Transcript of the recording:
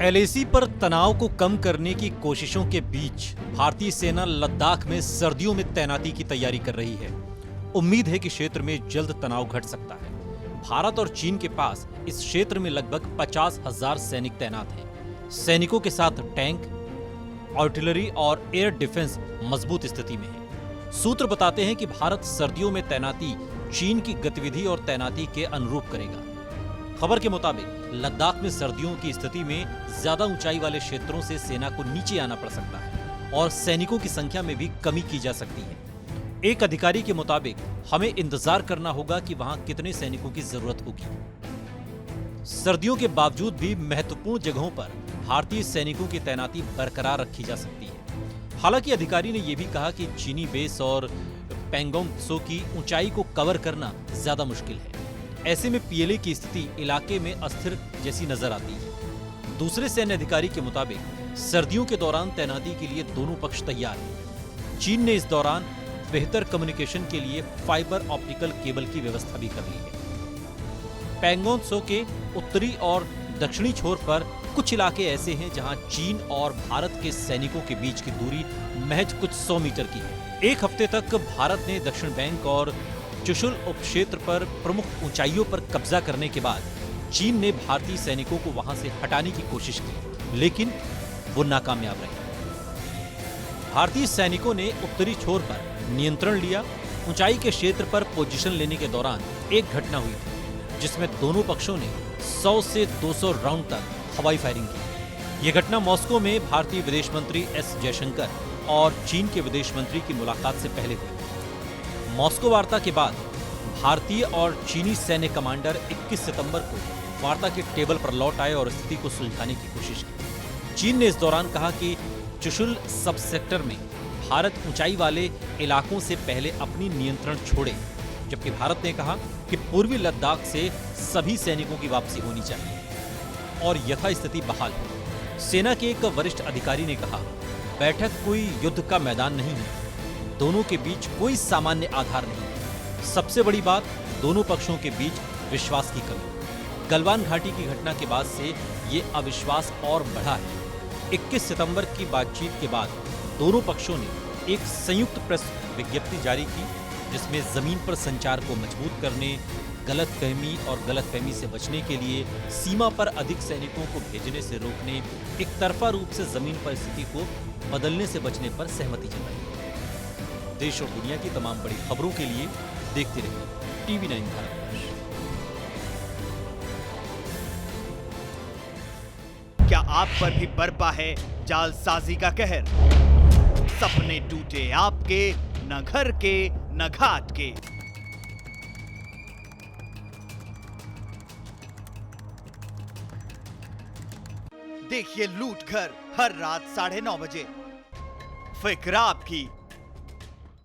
LAC पर तनाव को कम करने की कोशिशों के बीच भारतीय सेना लद्दाख में सर्दियों में तैनाती की तैयारी कर रही है। उम्मीद है कि क्षेत्र में जल्द तनाव घट सकता है। भारत और चीन के पास इस क्षेत्र में लगभग 50,000 सैनिक तैनात हैं। सैनिकों के साथ टैंक, आर्टिलरी और एयर डिफेंस मजबूत स्थिति में है। सूत्र बताते हैं कि भारत सर्दियों में तैनाती चीन की गतिविधि और तैनाती के अनुरूप करेगा। खबर के मुताबिक लद्दाख में सर्दियों की स्थिति में ज्यादा ऊंचाई वाले क्षेत्रों से सेना को नीचे आना पड़ सकता है और सैनिकों की संख्या में भी कमी की जा सकती है। एक अधिकारी के मुताबिक हमें इंतजार करना होगा कि वहां कितने सैनिकों की जरूरत होगी। सर्दियों के बावजूद भी महत्वपूर्ण जगहों पर भारतीय सैनिकों की तैनाती बरकरार रखी जा सकती है। हालांकि अधिकारी ने यह भी कहा कि चीनी बेस और पैंगोंग त्सो की ऊंचाई को कवर करना ज्यादा मुश्किल है। ऐसे में पीएलए की स्थिति इलाके में अस्थिर जैसी नजर आती है। दूसरे सैन्य अधिकारी के मुताबिक सर्दियों के दौरान तैनाती के लिए दोनों पक्ष तैयार हैं। चीन ने इस दौरान बेहतर कम्युनिकेशन के लिए फाइबर ऑप्टिकल केबल की व्यवस्था भी कर ली है। पैंगोंग त्सो के उत्तरी और दक्षिणी छोर पर कुछ इलाके ऐसे हैं जहां चीन और भारत के सैनिकों के बीच की दूरी महज कुछ 100 मीटर की है। एक हफ्ते तक भारत ने दक्षिण बैंक और चुशुल उपक्षेत्र पर प्रमुख ऊंचाइयों पर कब्जा करने के बाद चीन ने भारतीय सैनिकों को वहां से हटाने की कोशिश की, लेकिन वो नाकामयाब रहे। भारतीय सैनिकों ने उत्तरी छोर पर नियंत्रण लिया। ऊंचाई के क्षेत्र पर पोजीशन लेने के दौरान एक घटना हुई थी जिसमें दोनों पक्षों ने 100 से 200 राउंड तक हवाई फायरिंग की। यह घटना मॉस्को में भारतीय विदेश मंत्री एस जयशंकर और चीन के विदेश मंत्री की मुलाकात से पहले हुई। मॉस्को वार्ता के बाद भारतीय और चीनी सैन्य कमांडर 21 सितंबर को वार्ता के टेबल पर लौट आए और स्थिति को सुलझाने की कोशिश की। चीन ने इस दौरान कहा कि चुशुल सब सेक्टर में भारत ऊंचाई वाले इलाकों से पहले अपनी नियंत्रण छोड़े, जबकि भारत ने कहा कि पूर्वी लद्दाख से सभी सैनिकों की वापसी होनी चाहिए और यथास्थिति बहाल हो। सेना के एक वरिष्ठ अधिकारी ने कहा, बैठक कोई युद्ध का मैदान नहीं है, दोनों के बीच कोई सामान्य आधार नहीं। सबसे बड़ी बात, दोनों पक्षों के बीच विश्वास की कमी। गलवान घाटी की घटना के बाद से ये अविश्वास और बढ़ा है। 21 सितंबर की बातचीत के बाद दोनों पक्षों ने एक संयुक्त प्रेस विज्ञप्ति जारी की जिसमें जमीन पर संचार को मजबूत करने, गलतफहमी और गलतफहमी से बचने के लिए सीमा पर अधिक सैनिकों को भेजने से रोकने, एक तरफा रूप से जमीन पर स्थिति को बदलने से बचने पर सहमति जताई। देश और दुनिया की तमाम बड़ी खबरों के लिए देखते रहिए टीवी9 भारतवर्ष। क्या आप पर भी बरपा है जालसाजी का कहर? सपने टूटे आपके, न घर के न घाट के। देखिए लूट घर हर रात 9:30 बजे। फिक्र आपकी,